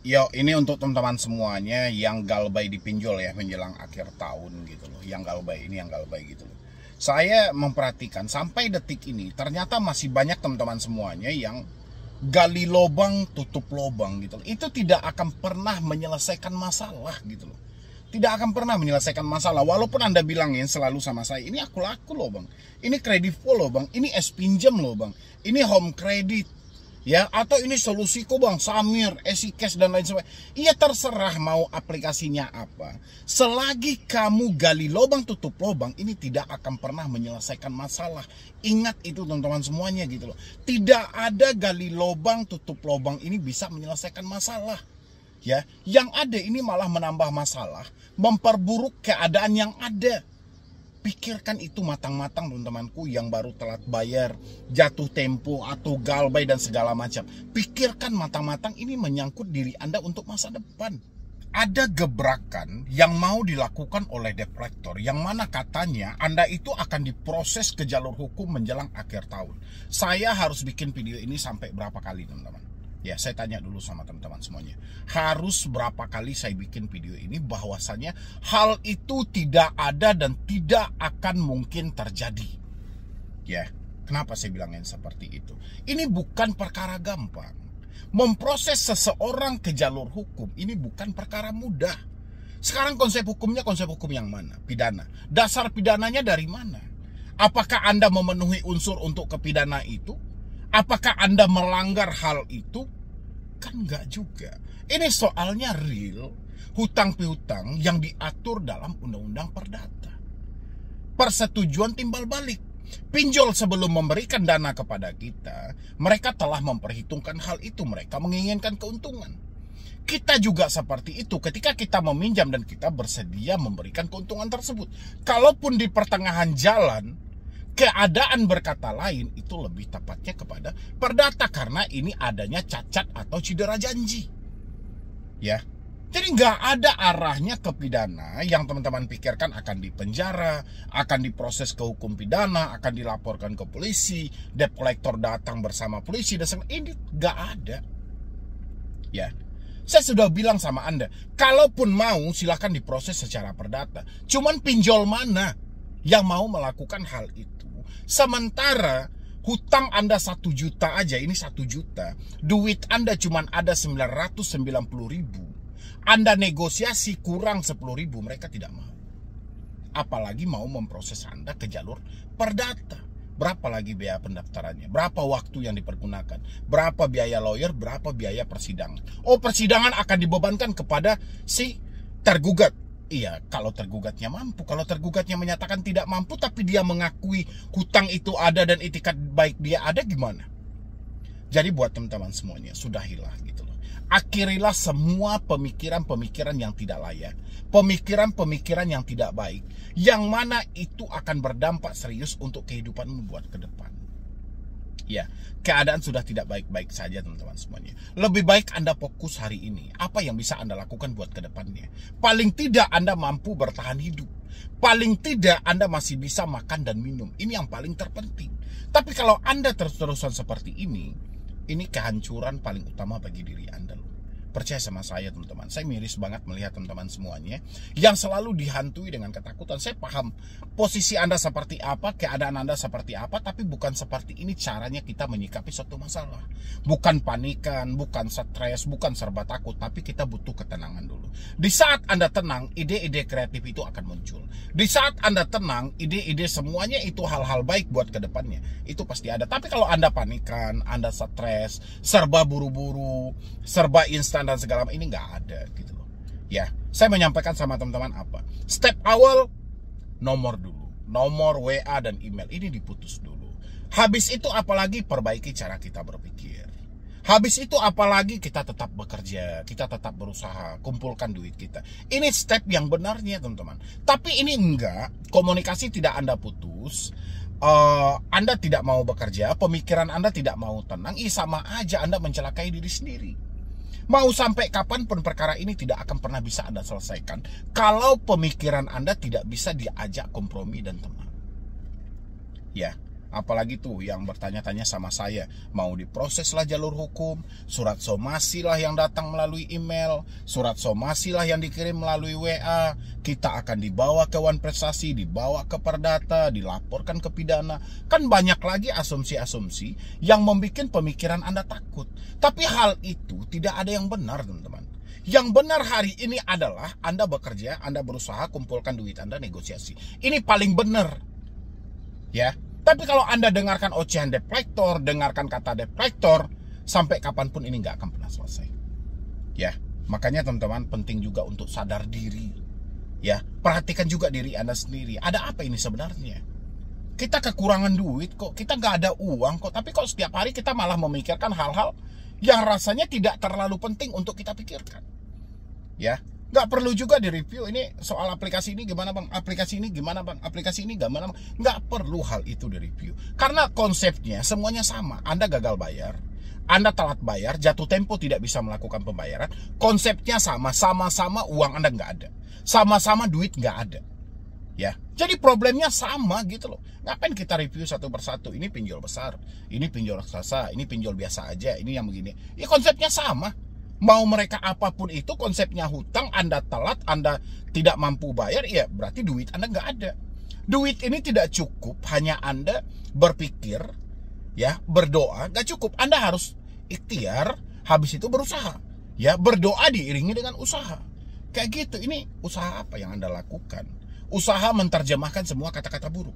Yo, ini untuk teman-teman semuanya yang galbay dipinjol ya menjelang akhir tahun gitu loh. Yang galbay gitu loh. Saya memperhatikan sampai detik ini ternyata masih banyak teman-teman semuanya yang gali lobang tutup lobang gitu loh. Itu tidak akan pernah menyelesaikan masalah gitu loh. Tidak akan pernah menyelesaikan masalah. Walaupun Anda bilangin selalu sama saya, ini aku laku loh bang, ini kredivo loh bang, ini es pinjam loh bang, ini home credit, ya, atau ini solusiku bang, Samir, EasyCash dan lain sebagainya. Iya, terserah mau aplikasinya apa. Selagi kamu gali lubang tutup lubang, ini tidak akan pernah menyelesaikan masalah. Ingat itu teman-teman semuanya gitu loh. Tidak ada gali lubang tutup lubang ini bisa menyelesaikan masalah. Ya, yang ada ini malah menambah masalah, memperburuk keadaan yang ada. Pikirkan itu matang-matang teman-temanku yang baru telat bayar, jatuh tempo atau galbay dan segala macam. Pikirkan matang-matang, ini menyangkut diri Anda untuk masa depan. Ada gebrakan yang mau dilakukan oleh debt collector yang mana katanya Anda itu akan diproses ke jalur hukum menjelang akhir tahun. Saya harus bikin video ini sampai berapa kali teman-teman? Ya, saya tanya dulu sama teman-teman semuanya. Harus berapa kali saya bikin video ini bahwasannya hal itu tidak ada dan tidak akan mungkin terjadi. Ya, kenapa saya bilangin seperti itu? Ini bukan perkara gampang. Memproses seseorang ke jalur hukum ini bukan perkara mudah. Sekarang konsep hukumnya konsep hukum yang mana? Pidana. Dasar pidananya dari mana? Apakah Anda memenuhi unsur untuk kepidana itu? Apakah Anda melanggar hal itu? Kan enggak juga. Ini soalnya real hutang piutang yang diatur dalam Undang-Undang Perdata. Persetujuan timbal balik. Pinjol sebelum memberikan dana kepada kita, mereka telah memperhitungkan hal itu. Mereka menginginkan keuntungan. Kita juga seperti itu ketika kita meminjam dan kita bersedia memberikan keuntungan tersebut. Kalaupun di pertengahan jalan keadaan berkata lain, itu lebih tepatnya kepada perdata karena ini adanya cacat atau cedera janji. Ya. Jadi nggak ada arahnya ke pidana yang teman-teman pikirkan akan dipenjara, akan diproses ke hukum pidana, akan dilaporkan ke polisi, debt collector datang bersama polisi dan sebagainya. Ini nggak ada. Ya. Saya sudah bilang sama Anda, kalaupun mau silahkan diproses secara perdata. Cuman pinjol mana yang mau melakukan hal itu? Sementara hutang Anda 1 juta aja, ini 1 juta, duit Anda cuma ada 990.000. Anda negosiasi kurang 10.000, mereka tidak mau. Apalagi mau memproses Anda ke jalur perdata. Berapa lagi biaya pendaftarannya? Berapa waktu yang dipergunakan? Berapa biaya lawyer? Berapa biaya persidangan? Oh, persidangan akan dibebankan kepada si tergugat. Iya, kalau tergugatnya mampu. Kalau tergugatnya menyatakan tidak mampu tapi dia mengakui hutang itu ada dan itikat baik dia ada, gimana? Jadi buat teman-teman semuanya, sudahilah gitu loh. Akhirilah semua pemikiran-pemikiran yang tidak layak, pemikiran-pemikiran yang tidak baik, yang mana itu akan berdampak serius untuk kehidupanmu buat ke depan. Ya, keadaan sudah tidak baik-baik saja teman-teman semuanya. Lebih baik Anda fokus hari ini. Apa yang bisa Anda lakukan buat ke depannya? Paling tidak Anda mampu bertahan hidup. Paling tidak Anda masih bisa makan dan minum. Ini yang paling terpenting. Tapi kalau Anda terus-terusan seperti ini kehancuran paling utama bagi diri Anda loh. Percaya sama saya teman-teman, saya miris banget melihat teman-teman semuanya yang selalu dihantui dengan ketakutan. Saya paham posisi Anda seperti apa, keadaan Anda seperti apa, tapi bukan seperti ini caranya kita menyikapi suatu masalah. Bukan panikan, bukan stres, bukan serba takut, tapi kita butuh ketenangan dulu. Di saat Anda tenang, ide-ide kreatif itu akan muncul. Di saat Anda tenang, ide-ide semuanya itu hal-hal baik buat ke depannya. Itu pasti ada. Tapi kalau Anda panikan, Anda stres, serba buru-buru, serba instan dan segala macam, ini nggak ada gitu loh. Ya, saya menyampaikan sama teman-teman apa? Step awal, nomor dulu. Nomor WA dan email ini diputus dulu. Habis itu apalagi perbaiki cara kita berpikir. Habis itu apalagi kita tetap bekerja, kita tetap berusaha, kumpulkan duit kita. Ini step yang benarnya teman-teman. Tapi ini enggak, komunikasi tidak Anda putus, Anda tidak mau bekerja, pemikiran Anda tidak mau tenang, sama aja Anda mencelakai diri sendiri. Mau sampai kapanpun perkara ini tidak akan pernah bisa Anda selesaikan kalau pemikiran Anda tidak bisa diajak kompromi dan tenang. Ya, Apalagi tuh yang bertanya-tanya sama saya, mau diproseslah jalur hukum, surat somasi lah yang datang melalui email, surat somasi lah yang dikirim melalui WA, kita akan dibawa ke Wan Prestasi, dibawa ke Perdata, dilaporkan ke pidana. Kan banyak lagi asumsi-asumsi yang membuat pemikiran Anda takut. Tapi hal itu tidak ada yang benar, teman-teman. Yang benar hari ini adalah Anda bekerja, Anda berusaha, kumpulkan duit Anda, negosiasi. Ini paling benar. Ya. Tapi kalau Anda dengarkan ocehan debt collector, dengarkan kata debt collector, sampai kapanpun ini nggak akan pernah selesai. Ya, makanya teman-teman penting juga untuk sadar diri. Ya, perhatikan juga diri Anda sendiri. Ada apa ini sebenarnya? Kita kekurangan duit kok, kita nggak ada uang kok, tapi kok setiap hari kita malah memikirkan hal-hal yang rasanya tidak terlalu penting untuk kita pikirkan. Ya. Nggak perlu juga direview ini soal aplikasi ini gimana bang, aplikasi ini gimana bang, aplikasi ini gimana bang. Nggak perlu hal itu direview. Karena konsepnya semuanya sama. Anda gagal bayar, Anda telat bayar, jatuh tempo tidak bisa melakukan pembayaran. Konsepnya sama, sama-sama uang Anda nggak ada. Sama-sama duit nggak ada. Ya, jadi problemnya sama gitu loh. Ngapain kita review satu persatu? Ini pinjol besar, ini pinjol raksasa, ini pinjol biasa aja, ini yang begini. Ya konsepnya sama. Mau mereka apapun itu, konsepnya hutang, Anda telat, Anda tidak mampu bayar, ya berarti duit Anda nggak ada. Duit ini tidak cukup, hanya Anda berpikir, ya berdoa, nggak cukup. Anda harus ikhtiar, habis itu berusaha. Ya, berdoa diiringi dengan usaha. Kayak gitu, ini usaha apa yang Anda lakukan? Usaha menerjemahkan semua kata-kata buruk.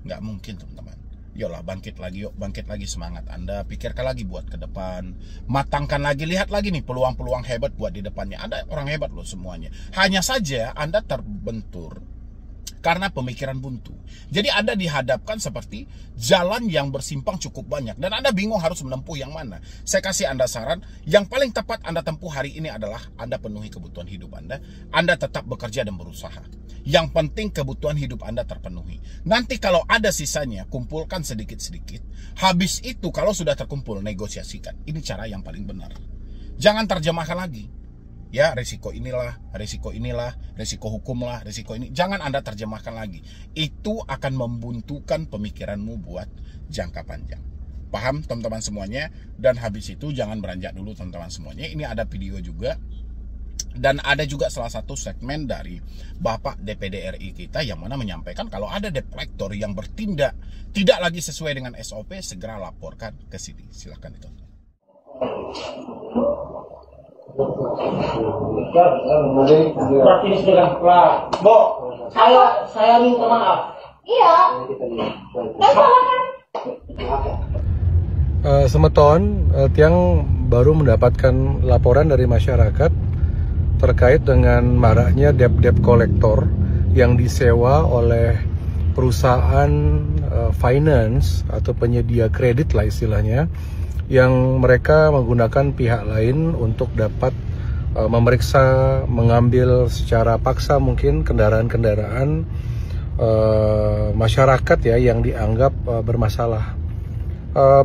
Nggak mungkin, teman-teman. Yolah, bangkit lagi, yuk, bangkit lagi semangat Anda, pikirkan lagi buat ke depan, matangkan lagi, lihat lagi nih peluang-peluang hebat buat di depannya. Anda orang hebat loh semuanya. Hanya saja Anda terbentur karena pemikiran buntu. Jadi Anda dihadapkan seperti jalan yang bersimpang cukup banyak dan Anda bingung harus menempuh yang mana. Saya kasih Anda saran, yang paling tepat Anda tempuh hari ini adalah Anda penuhi kebutuhan hidup Anda tetap bekerja dan berusaha. Yang penting kebutuhan hidup Anda terpenuhi. Nanti kalau ada sisanya, kumpulkan sedikit-sedikit. Habis itu kalau sudah terkumpul, negosiasikan. Ini cara yang paling benar. Jangan terjemahkan lagi. Ya, resiko inilah, resiko hukum lah, resiko ini. Jangan Anda terjemahkan lagi. Itu akan membuntukan pemikiranmu buat jangka panjang. Paham teman-teman semuanya? Dan habis itu jangan beranjak dulu teman-teman semuanya. Ini ada video juga. Dan ada juga salah satu segmen dari Bapak DPD RI kita yang mana menyampaikan kalau ada debt collector yang bertindak tidak lagi sesuai dengan SOP, segera laporkan ke sini. Silahkan itu. Bu, saya minta maaf. Iya. Semeton, Tiang baru mendapatkan laporan dari masyarakat terkait dengan maraknya debt collector yang disewa oleh perusahaan finance atau penyedia kredit lah istilahnya, yang mereka menggunakan pihak lain untuk dapat memeriksa, mengambil secara paksa mungkin kendaraan-kendaraan masyarakat ya yang dianggap bermasalah.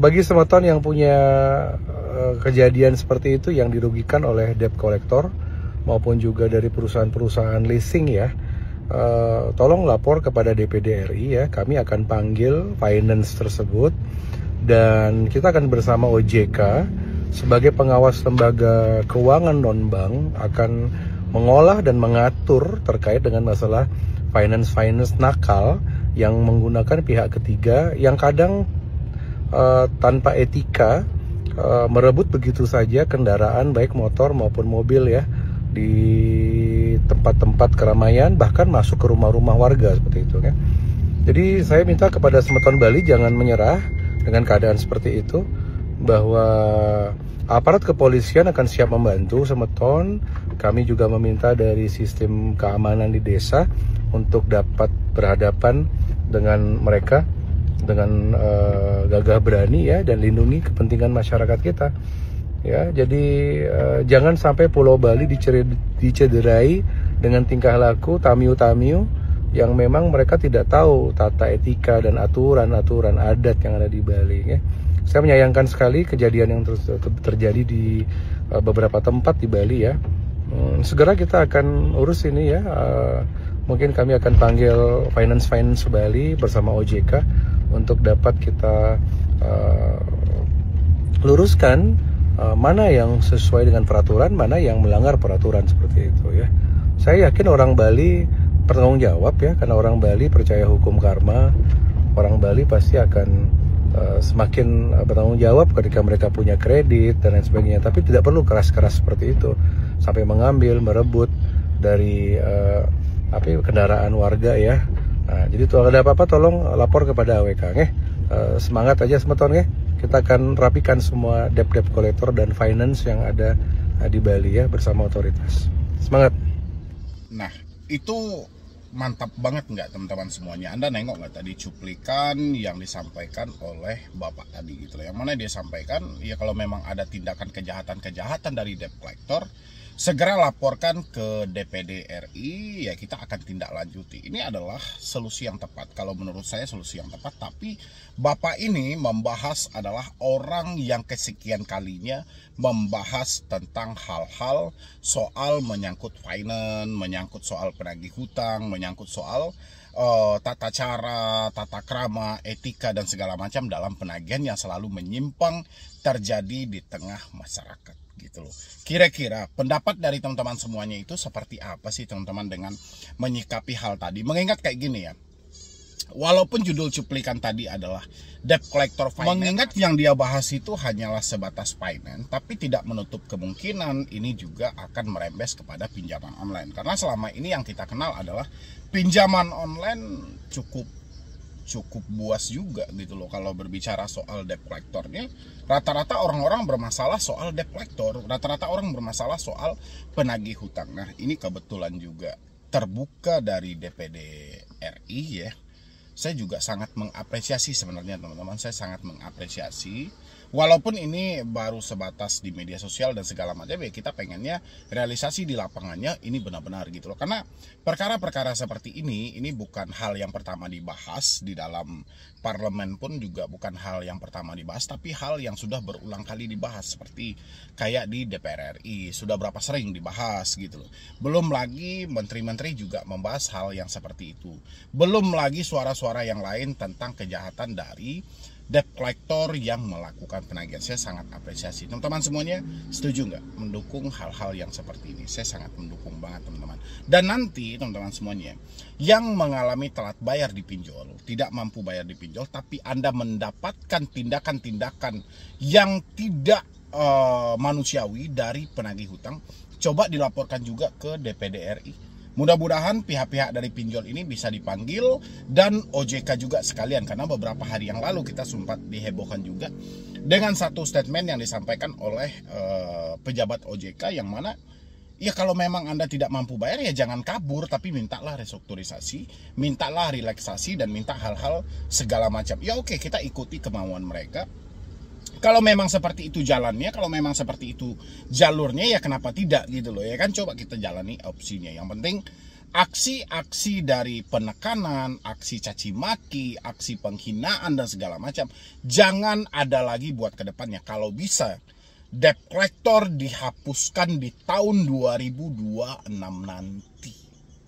Bagi Semeton yang punya kejadian seperti itu yang dirugikan oleh debt collector maupun juga dari perusahaan-perusahaan leasing ya, tolong lapor kepada DPD RI ya. Kami akan panggil finance tersebut dan kita akan bersama OJK sebagai pengawas lembaga keuangan non-bank akan mengolah dan mengatur terkait dengan masalah finance nakal yang menggunakan pihak ketiga yang kadang tanpa etika merebut begitu saja kendaraan baik motor maupun mobil ya di tempat-tempat keramaian, bahkan masuk ke rumah-rumah warga seperti itu ya. Jadi saya minta kepada Semeton Bali jangan menyerah dengan keadaan seperti itu, bahwa aparat kepolisian akan siap membantu Semeton. Kami juga meminta dari sistem keamanan di desa untuk dapat berhadapan dengan mereka dengan gagah berani ya, dan lindungi kepentingan masyarakat kita. Ya, jadi jangan sampai Pulau Bali dicederai dengan tingkah laku tamiu-tamiu yang memang mereka tidak tahu tata etika dan aturan-aturan adat yang ada di Bali. Ya. Saya menyayangkan sekali kejadian yang terjadi di beberapa tempat di Bali ya. Segera kita akan urus ini ya. Mungkin kami akan panggil finance Bali bersama OJK untuk dapat kita luruskan mana yang sesuai dengan peraturan, mana yang melanggar peraturan seperti itu ya. Saya yakin orang Bali bertanggung jawab ya, karena orang Bali percaya hukum karma. Orang Bali pasti akan semakin bertanggung jawab ketika mereka punya kredit dan lain sebagainya. Tapi tidak perlu keras-keras seperti itu sampai mengambil, merebut dari kendaraan warga ya. Nah, jadi kalau ada apa-apa tolong lapor kepada AWK nggih. Semangat aja semeton nggih. Kita akan rapikan semua debt collector dan finance yang ada di Bali ya bersama otoritas. Semangat. Nah, itu mantap banget nggak teman-teman semuanya? Anda nengok nggak tadi cuplikan yang disampaikan oleh Bapak tadi gitu loh. Yang mana dia sampaikan, ya kalau memang ada tindakan kejahatan dari debt collector, segera laporkan ke DPD RI, ya kita akan tindak lanjuti. Ini adalah solusi yang tepat, kalau menurut saya solusi yang tepat. Tapi Bapak ini membahas adalah orang yang kesekian kalinya membahas tentang hal-hal soal menyangkut finance, menyangkut soal penagih hutang, menyangkut soal tata cara, tata krama, etika dan segala macam dalam penagihan yang selalu menyimpang terjadi di tengah masyarakat gitu loh. Kira-kira pendapat dari teman-teman semuanya itu seperti apa sih teman-teman dengan menyikapi hal tadi? Mengingat kayak gini ya, walaupun judul cuplikan tadi adalah debt collector finance, mengingat yang dia bahas itu hanyalah sebatas finance, tapi tidak menutup kemungkinan ini juga akan merembes kepada pinjaman online. Karena selama ini yang kita kenal adalah pinjaman online cukup buas juga gitu loh. Kalau berbicara soal debt collectornya, rata-rata orang-orang bermasalah soal debt collector, rata-rata orang bermasalah soal penagih hutang. Nah, ini kebetulan juga terbuka dari DPD RI ya. Saya juga sangat mengapresiasi sebenarnya teman-teman, saya sangat mengapresiasi. Walaupun ini baru sebatas di media sosial dan segala macam, ya kita pengennya realisasi di lapangannya ini benar-benar gitu loh. Karena perkara-perkara seperti ini bukan hal yang pertama dibahas di dalam parlemen, pun juga bukan hal yang pertama dibahas, tapi hal yang sudah berulang kali dibahas. Seperti kayak di DPR RI, sudah berapa sering dibahas gitu loh. Belum lagi menteri-menteri juga membahas hal yang seperti itu. Belum lagi suara-suara yang lain tentang kejahatan dari debt collector yang melakukan penagihan. Saya sangat apresiasi. Teman-teman semuanya setuju nggak mendukung hal-hal yang seperti ini? Saya sangat mendukung banget teman-teman. Dan nanti teman-teman semuanya yang mengalami telat bayar di pinjol, tidak mampu bayar di pinjol, tapi Anda mendapatkan tindakan-tindakan yang tidak manusiawi dari penagih hutang, coba dilaporkan juga ke DPD RI. Mudah-mudahan pihak-pihak dari pinjol ini bisa dipanggil dan OJK juga sekalian, karena beberapa hari yang lalu kita sempat dihebohkan juga dengan satu statement yang disampaikan oleh pejabat OJK yang mana ya kalau memang Anda tidak mampu bayar ya jangan kabur, tapi mintalah restrukturisasi, mintalah relaksasi dan minta hal-hal segala macam. Ya oke, kita ikuti kemauan mereka. Kalau memang seperti itu jalannya, kalau memang seperti itu jalurnya, ya kenapa tidak gitu loh ya kan. Coba kita jalani opsinya. Yang penting aksi-aksi dari penekanan, aksi caci maki, aksi penghinaan dan segala macam jangan ada lagi buat kedepannya. Kalau bisa debt collector dihapuskan di tahun 2026 nanti.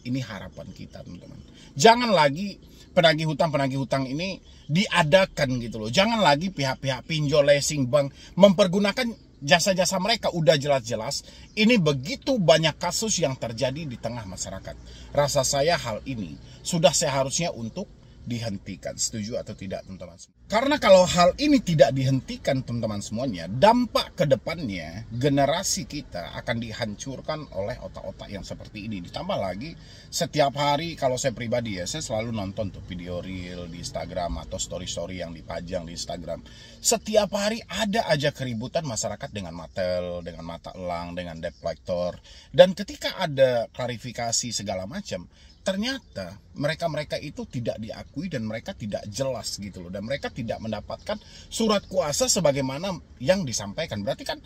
Ini harapan kita teman-teman. Jangan lagi penagih hutang ini diadakan gitu loh. Jangan lagi pihak-pihak pinjol, leasing, bank mempergunakan jasa-jasa mereka. Udah jelas-jelas ini begitu banyak kasus yang terjadi di tengah masyarakat. Rasa saya hal ini sudah seharusnya untuk dihentikan. Setuju atau tidak teman-teman? Karena kalau hal ini tidak dihentikan teman-teman semuanya, dampak ke depannya generasi kita akan dihancurkan oleh otak-otak yang seperti ini. Ditambah lagi setiap hari kalau saya pribadi ya, saya selalu nonton tuh video reel di Instagram atau story-story yang dipajang di Instagram. Setiap hari ada aja keributan masyarakat dengan Matel, dengan mata elang, dengan debt collector. Dan ketika ada klarifikasi segala macam, ternyata mereka-mereka itu tidak diakui dan mereka tidak jelas gitu loh. Dan mereka tidak mendapatkan surat kuasa sebagaimana yang disampaikan. Berarti kan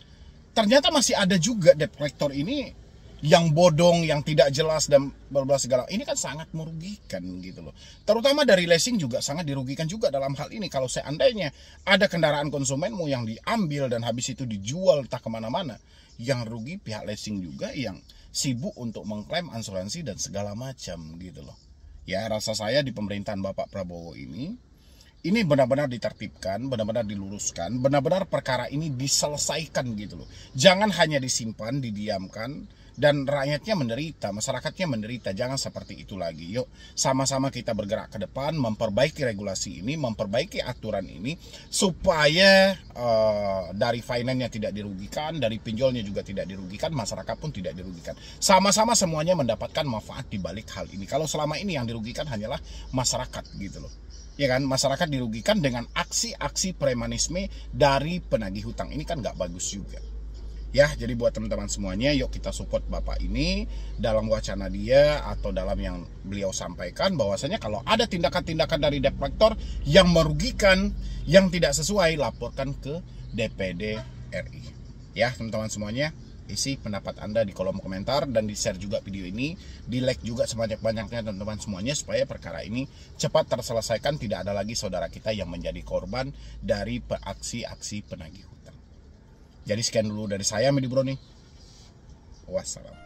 ternyata masih ada juga debt collector ini yang bodong, yang tidak jelas dan berbagai segala. Ini kan sangat merugikan gitu loh. Terutama dari leasing juga sangat dirugikan juga dalam hal ini. Kalau seandainya ada kendaraan konsumenmu yang diambil dan habis itu dijual entah kemana-mana, yang rugi pihak leasing juga yang sibuk untuk mengklaim asuransi dan segala macam gitu loh. Ya rasa saya di pemerintahan Bapak Prabowo ini ini benar-benar ditertibkan, benar-benar diluruskan, benar-benar perkara ini diselesaikan gitu loh. Jangan hanya disimpan, didiamkan, dan rakyatnya menderita, masyarakatnya menderita. Jangan seperti itu lagi. Yuk sama-sama kita bergerak ke depan, memperbaiki regulasi ini, memperbaiki aturan ini, supaya dari finance-nya tidak dirugikan, dari pinjolnya juga tidak dirugikan, masyarakat pun tidak dirugikan. Sama-sama semuanya mendapatkan manfaat di balik hal ini. Kalau selama ini yang dirugikan hanyalah masyarakat gitu loh. Ya kan, masyarakat dirugikan dengan aksi-aksi premanisme dari penagih hutang. Ini kan nggak bagus juga. Ya, jadi buat teman-teman semuanya, yuk kita support Bapak ini dalam wacana dia atau dalam yang beliau sampaikan, bahwasanya kalau ada tindakan-tindakan dari debt collector yang merugikan, yang tidak sesuai, laporkan ke DPD RI. Ya, teman-teman semuanya, isi pendapat Anda di kolom komentar dan di-share juga video ini, di-like juga sebanyak-banyaknya teman-teman semuanya, supaya perkara ini cepat terselesaikan, tidak ada lagi saudara kita yang menjadi korban dari aksi-aksi penagih hutang. Jadi sekian dulu dari saya, Medi Bro nih. Wassalam.